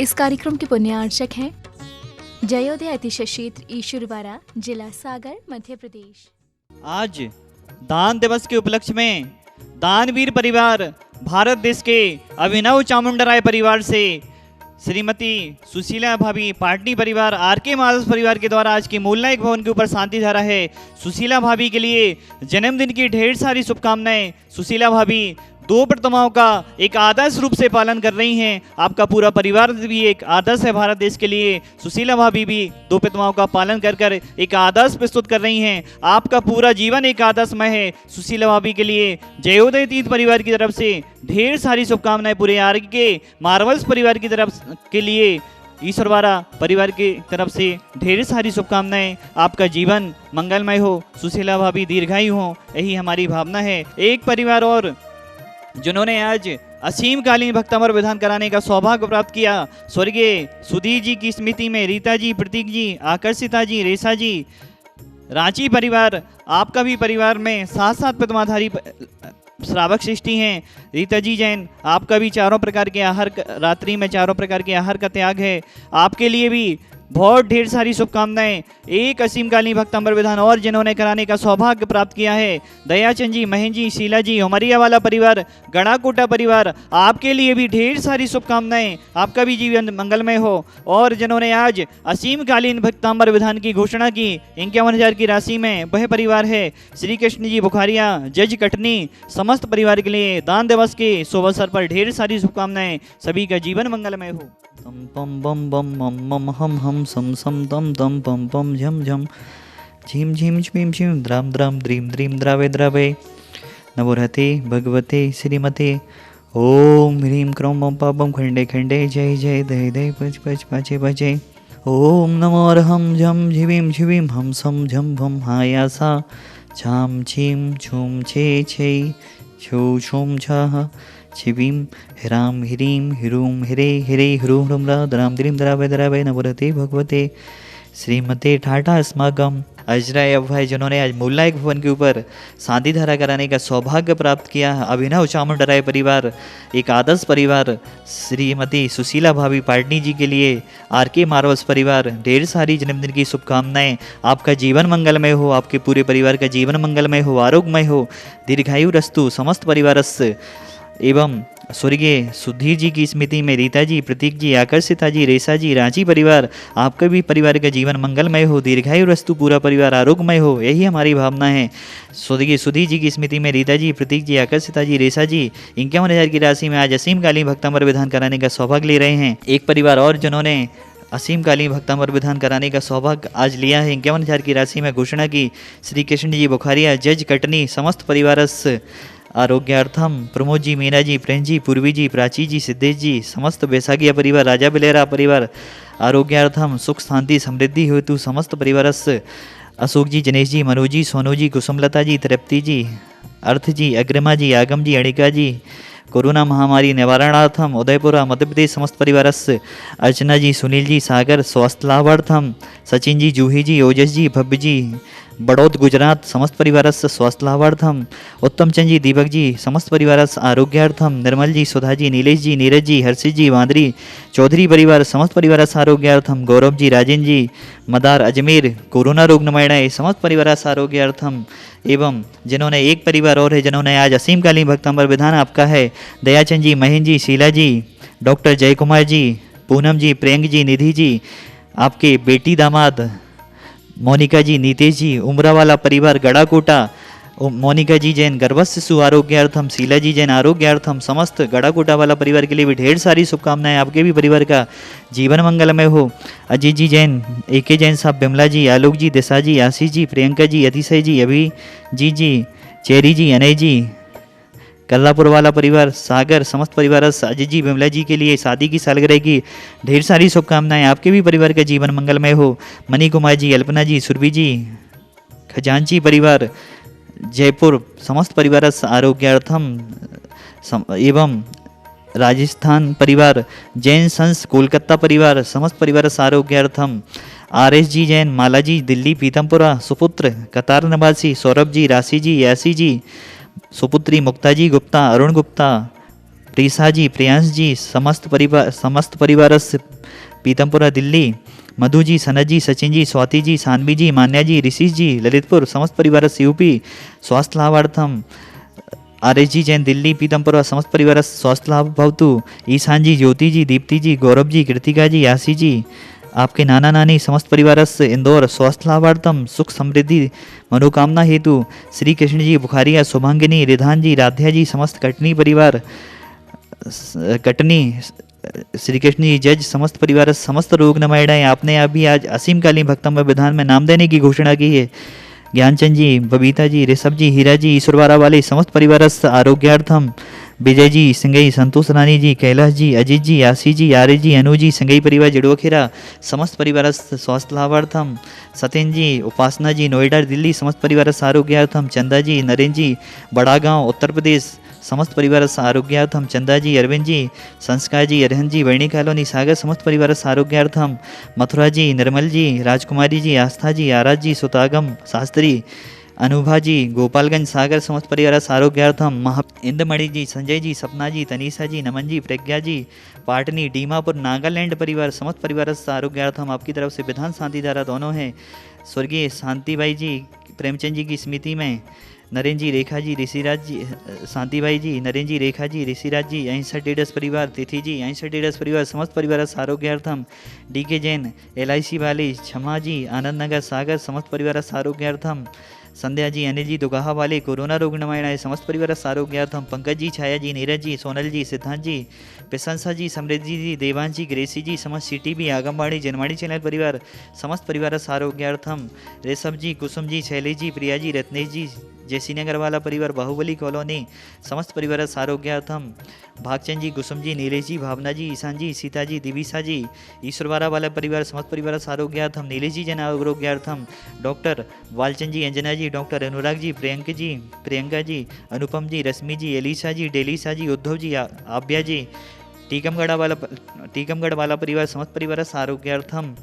इस कार्यक्रम के पुण्यार्चक हैं जयोदय अतिशय क्षेत्र ईश्वरवाड़ा, जिला सागर, मध्य प्रदेश। आज दान दिवस के उपलक्ष्य में दानवीर परिवार भारत देश के अभिनव चामुंडराय परिवार से श्रीमती सुशीला भाभी पाटनी परिवार आरके माधव परिवार के द्वारा आज की मूलनायक भवन के ऊपर शांति धारा है। सुशीला भाभी के लिए जन्मदिन की ढेर सारी शुभकामनाएं। सुशीला भाभी दो प्रतिमाओं का एक आदर्श रूप से पालन कर रही हैं। आपका पूरा परिवार भी एक आदर्श है भारत देश के लिए। सुशीला भाभी भी दो प्रतिमाओं का पालन कर कर एक आदर्श प्रस्तुत कर रही हैं। आपका पूरा जीवन एक आदर्शमय है। सुशीला भाभी के लिए जयोदय तीर्थ परिवार की तरफ से ढेर सारी शुभकामनाएं। पूरे आरके के मार्वल्स परिवार की तरफ के लिए ईश्वरवाड़ा परिवार की तरफ से ढेर सारी शुभकामनाएं। आपका जीवन मंगलमय हो, सुशीला भाभी दीर्घायु हो, यही हमारी भावना है। एक परिवार और जिन्होंने आज असीमकालीन भक्तामर विधान कराने का सौभाग्य प्राप्त किया, स्वर्गीय सुधीर जी की स्मृति में रीता जी, प्रतीक जी, आकर्षिता जी, रेशा जी, रांची परिवार, आपका भी परिवार में साथ साथ प्रतिमाधारी श्रावक सृष्टि हैं। रीता जी जैन, आपका भी चारों प्रकार के आहार, रात्रि में चारों प्रकार के आहार का त्याग है। आपके लिए भी बहुत ढेर सारी शुभकामनाएं। एक असीमकालीन भक्तामर विधान और जिन्होंने कराने का सौभाग्य प्राप्त किया है, दयाचंद जी, महेंद्र जी, शीला जी, उमरिया वाला परिवार, गणाकोटा परिवार, आपके लिए भी ढेर सारी शुभकामनाएं। आपका भी जीवन मंगलमय हो। और जिन्होंने आज असीमकालीन भक्तामर विधान की घोषणा की 51,000 की राशि में, वह परिवार है श्री कृष्ण जी बुखारिया, जज कटनी। समस्त परिवार के लिए दान दिवस के शुभ अवसर पर ढेर सारी शुभकामनाएं। सभी का जीवन मंगलमय हो। तम पम बम बम मम मम हम हम सम सम तम तम पम पम झम झम झीम झीम झीम झीम द्राम द्राम द्रीम द्रीम द्रावे द्रावे नवोरते भगवते श्रीमते ओम ह्रीम क्रौम बम पापम खंडे खंडे जय जय दय दय पच पच पाचे पाचे ओम नमो अर्हम झम झिवीम झिवीम हम सम झम भम हायासा छाम छीम छूम छे छे छू छूम छा छिवीम ह्राम ह्रीम ह्रूम ह्रे ह्रे ह्रूम ह्रूम राम द्रीम द्रावे द्रावे नवरते भगवते श्रीमते ठाठा अस्माकम। अजराय अभय जिन्होंने आज मूलनायक भवन के ऊपर शांति धारा कराने का सौभाग्य प्राप्त किया। अभिनव चामुंडराय परिवार, एक आदर्श परिवार, श्रीमती सुशीला भाभी पाटनी जी के लिए आरके मार्वल्स परिवार ढेर सारी जन्मदिन की शुभकामनाएं। आपका जीवन मंगलमय हो, आपके पूरे परिवार का जीवन मंगलमय हो, आरोग्यमय हो, दीर्घायु रस्तु समस्त परिवारस्य एवं स्वर्गीय सुधीर जी की स्मृति में रीता जी, प्रतीक जी, आकर्षिता जी, रेशा जी, रांची परिवार, आपका भी परिवार का जीवन मंगलमय हो, दीर्घायु रस्तु पूरा परिवार आरोग्यमय हो, यही हमारी भावना है। स्वर्गीय सुधीर जी की स्मृति में रीता जी, प्रतीक जी, आकर्षिता जी, रेशा जी 51,000 की राशि में आज असीमकालीन भक्तामर विधान कराने का सौभाग्य ले रहे हैं। एक परिवार और जिन्होंने असीमकालीन भक्तामर विधान कराने का सौभाग्य आज लिया है, 51,000 की राशि में घोषणा की, श्री कृष्ण जी बुखारिया, जज कटनी। समस्त परिवारस्य आरोग्यार्थम प्रमोद जी, मीना जी, प्रेम जी, पूर्वी जी, प्राची जी, सिद्धेश जी, समस्त बैसाखिया परिवार, राजा बिलेरा परिवार आरोग्यार्थम सुख शांति समृद्धि हेतु समस्त परिवारस्य अशोक जी, जनेश जी, मनोज जी, सोनू जी, कुसुमलता जी, तृप्ति जी, अर्थ जी, अग्रमा जी, आगम जी, अणिका जी, कोरोना महामारी निवारणार्थम उदयपुरा मध्य प्रदेश समस्त परिवारस्य अर्चना जी, सुनील जी, सागर स्वास्थ्य लाभार्थम सचिन जी, जूही जी, ओजस जी, भव्य जी, बड़ौद गुजरात समस्त परिवारस्य स्वास्थ्य लाभार्थम उत्तम चंद जी, दीपक जी समस्त परिवारस्य आरोग्यार्थम निर्मल जी, सुधा जी, नीलेश जी, नीरज जी, हर्षित जी, वांदरी चौधरी परिवार समस्त परिवारस्य आरोग्यार्थम गौरव जी, राजेंद्र जी, मदार अजमेर कोरोना रोग निवारणाय समस्त परिवारस्य आरोग्यार्थम। एवं जिन्होंने एक परिवार और है जिन्होंने आज असीमकालीन भक्तामर विधान आपका है, दयाचंद जी, महेंद्र जी, शीला जी, डॉक्टर जय कुमार जी, पूनम जी, प्रियंक जी, निधि जी, आपके बेटी दामाद मोनिका जी, नीतेश जी, उमरा वाला परिवार गड़ाकोटा, मोनिका जी जैन गर्भस्थ शिशु आरोग्यार्थम, शीला जी जैन आरोग्यार्थम, समस्त गड़ाकोटा वाला परिवार के लिए भी ढेर सारी शुभकामनाएं। आपके भी परिवार का जीवन मंगलमय हो। अजीत जी जैन, एके जैन साहब, बिमला जी, आलोक जी, दिशा जी, आशीष जी, प्रियंका जी, अतिशय जी, अभी जी, चेरी जी, अनय जी, कल्लापुर वाला परिवार, सागर समस्त परिवार, अजय जी, बिमला जी के लिए शादी की सालगिरह की ढेर सारी शुभकामनाएं। आपके भी परिवार का जीवन मंगलमय हो। मनी कुमार जी, अल्पना जी, सुरभि जी, खजांची परिवार जयपुर समस्त परिवार आरोग्यार्थम एवं राजस्थान परिवार, जैन संस कोलकाता परिवार समस्त परिवार आरोग्यार्थम, RS जी जैन, माला जी, दिल्ली पीतमपुरा सुपुत्र, कतार निवासी सौरभ जी, राशि जी, यासी जी, सुपुत्री मुक्ता जी गुप्ता, अरुण गुप्ता, प्रीसा जी, प्रियांश जी, समस्त परिवारस्य पीतमपुरा दिल्ली, मधु जी, सनत जी, सचिन जी, स्वाति जी, सानवी जी, मान्या जी, ऋषिश जी, ललितपुर, समस्त परिवारस्य यूपी, स्वास्थ्य लाभार्थम आर जी जैन दिल्ली पीतमपुरा, समस्त परिवार स्वास्थ्य लाभ भवतु, ईशान जी, ज्योति जी, दीप्ति जी, गौरव जी, कृतिका जी, यासी जी, आपके नाना नानी समस्त परिवार इंदौर, स्वास्थ्य लाभार्थम सुख समृद्धि मनोकामना हेतु, श्री कृष्ण जी, बुखारिया, शुभांगिनी, रिधान जी, राध्या जी, समस्त कटनी परिवार कटनी, श्री कृष्ण जी, जज, समस्त परिवार समस्त रोग नमायणाएं। आपने अभी आज असीमकालीन भक्तम विधान में नाम देने की घोषणा की है। ज्ञानचंद जी, बबीता जी, ऋषभ जी, हीरा जी, ईश्वरवारा वाले समस्त परिवार आरोग्यार्थम, विजय जी, सिंगई, संतोष रानी जी, कैलाश जी, अजीत जी, आशी जी, आर्य जी, अनु जी, सिंगई परिवार जड़ोखेरा, समस्त परिवार स्वास्थ्य लाभार्थम, सत्यन जी, उपासना जी, नोएडा दिल्ली, समस्त परिवार आरोग्यार्थम, चंदा जी, नरेंद्र जी, बड़ा गांव उत्तर प्रदेश, समस्त परिवार आरोग्यार्थम, चंदा जी, अरविंद जी, संस्कार जी, अरहन जी, वर्णी कॉलोनी सागर, समस्त परिवार आरोग्यार्थम, मथुरा जी, निर्मल जी, राजकुमारी जी, आस्था जी, आराध जी, सुतागम शास्त्री, अनुभा जी, गोपालगंज सागर, समस्त परिवार आरोग्यार्थम, इंदमणि जी, संजय जी, सपना जी, तनीषा जी, नमन जी, प्रज्ञा जी, पाटनी, डीमापुर, नागालैंड परिवार, समस्त परिवार आरोग्यार्थम आपकी तरफ से विधान शांति धारा दोनों हैं। स्वर्गीय शांतिबाई जी, प्रेमचंद जी की स्मृति में नरेंद्र जी, रेखा जी, ऋषिराज जी, शांतिबाई जी, नरेंद्र जी, रेखा जी, ऋषिराज जी, 61 डेडस परिवार, तिथि जी, 61 डेडस परिवार, समस्त परिवार आरोग्यार्थम, डी के जैन, LIC वाली, क्षमा जी, आनंद नगर सागर, समस्त परिवार आरोग्यार्थम, संध्या जी, अनिल जी, दुगाहा वाले, कोरोना रोग नमायणाएं, समस्त परिवार आरोग्यार्थम, पंकज जी, छाया जी, नीरज जी, सोनल जी, सिद्धांत जी, प्रशंसा जी, समृद्धि जी, देवांश जी, ग्रेसी जी, समस्त CTB, आगमवाणी, जनवाणी चैनल परिवार, समस्त परिवार आरोग्यार्थम, ऋषभ जी, कुसुम जी, शैलेश जी, प्रिया जी, रत्नेश जी, जयसी नगर वाला परिवार, बाहुबली कॉलोनी, समस्त परिवार आरोग्यार्थम, भागचंद जी, कुसुम जी, नीलेश जी, भावना जी, ईशान जी, सीता जी, दिविशा जी, ईश्वरवारा वाला परिवार, समस्त परिवार आरोग्यार्थम, नीलेश जी जन आरोग्यार्थम, डॉक्टर वालचंद जी, अंजना जी, डॉक्टर अनुराग जी, प्रियंका जी, अनुपम जी, रश्मि जी, एलिशा जी, डेलिशा जी, उद्धव जी, आभ्या जी, टीकमगढ़ वाला परिवार, समस्त परिवार आरोग्यार्थम,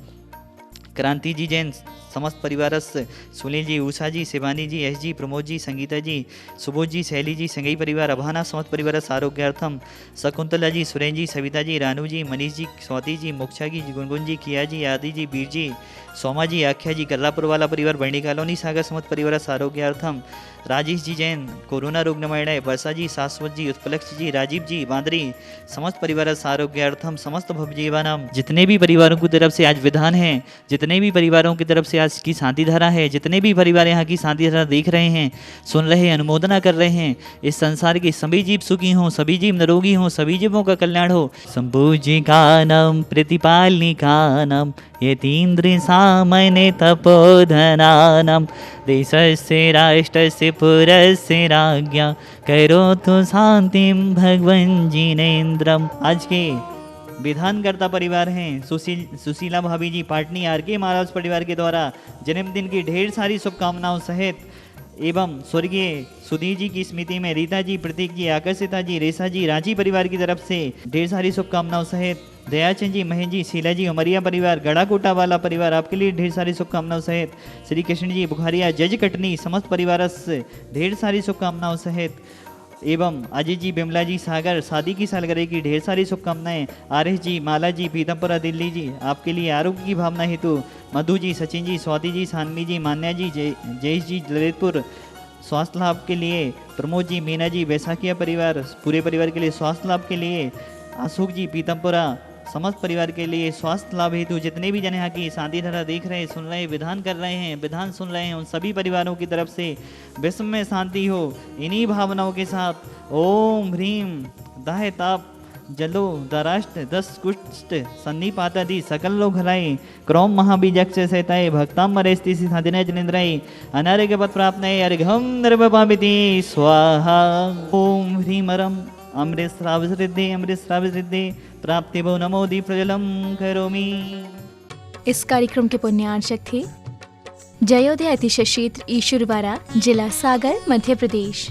क्रांति जी जैन, समस्त परिवार, सुनील जी, उषा जी, शिवानी जी, एस जी, प्रमोद जी, संगीता जी, सुबोध जी, शैली जी, संगई परिवार, अभाना, समस्त परिवार आरोग्यार्थम, शकुंतला जी, सुरेन जी, सविता जी, रानू जी, मनीष जी, स्वाति जी, मोक्षा जी, गुनगुन जी, किया जी, आदि जी, बीर जी, सोमा जी, आख्या जी, गल्लापुर वाला परिवार, बर्णी कॉलोनी सागर, समस्त परिवार आरोग्यार्थम, राजेश जी जैन, कोरोना रोग नमायणाएं, वर्षा जी, शाश्वत जी, उत्पलक्ष जी, राजीव जी, बांदरी, समस्त परिवार आरोग्यार्थम, समस्त भवजीवानाम, जितने भी परिवारों की तरफ से आज विधान है, जितने भी परिवारों की तरफ से आज की शांति धारा है, जितने भी परिवार यहाँ की शांति धारा देख रहे हैं, सुन रहे, अनुमोदना कर रहे हैं, इस संसार के सभी जीव सुखी हों, सभी जीव निरोगी हों, सभी जीवों का कल्याण हो। संपूजिकानम प्रतिपालनिकानम यतीन्द्र सामने तपोधनानम देशस्य राष्ट्रस्य पुरस्य राज्ञा करोतु शांतिम भगवन् जिनेन्द्रम। आज के विधानकर्ता परिवार हैं सुशीला भाभी जी, पाटनी RK महाराज परिवार के द्वारा जन्मदिन की ढेर सारी शुभकामनाओं सहित एवं स्वर्गीय सुधीर जी की स्मृति में रीता जी, प्रतीक जी, आकर्षिता जी, रेशा जी, रांची परिवार की तरफ से ढेर सारी शुभकामनाओं सहित दयाचंद जी, महेश जी, शीला जी, उमरिया परिवार, गड़ाकोटा वाला परिवार, आपके लिए ढेर सारी शुभकामनाओं सहित श्री कृष्ण जी, बुखारिया, जज कटनी, समस्त परिवार से ढेर सारी शुभकामनाओं सहित एवं अजीत जी, बिमला जी, सागर, शादी की सालगिरह की ढेर सारी शुभकामनाएं। आरिश जी, माला जी, पीतमपुरा दिल्ली जी, आपके लिए आरोग्य की भावना हेतु मधु जी, सचिन जी, स्वाति जी, सानवी जी, मान्या जी, जयेश जी, ललितपुर, स्वास्थ्य लाभ के लिए प्रमोद जी, मीना जी, बैसाखिया परिवार, पूरे परिवार के लिए स्वास्थ्य लाभ के लिए अशोक जी, पीतमपुरा, समस्त परिवार के लिए स्वास्थ्य लाभ हेतु जितने भी जन यहाँ की शांति धारा देख रहे हैं, सुन रहे हैं, विधान कर रहे हैं, विधान सुन रहे हैं, उन सभी परिवारों की तरफ से विश्व में शांति हो। इन्हीं भावनाओं के साथ ओम ह्रीम दाह ताप जलो दराष्ट्र 10 कुष्ठ सन्निपातादि सकल लोग हलाई क्रौम महाबीजक्ष सहताए भक्ताम मरेस्ति साधिने जनिंद्राई अनारोग्य पद प्राप्त नहीं अर्घम नर्वपाविति स्वाहा। ओम ह्रीमरम अमृत श्राव सिद्धि प्राप्ति भो नमो दी प्रजलम करोमि। इस कार्यक्रम के पुण्यार्चक थे जयोदय अतिशय क्षेत्र ईश्वरवारा, जिला सागर, मध्य प्रदेश।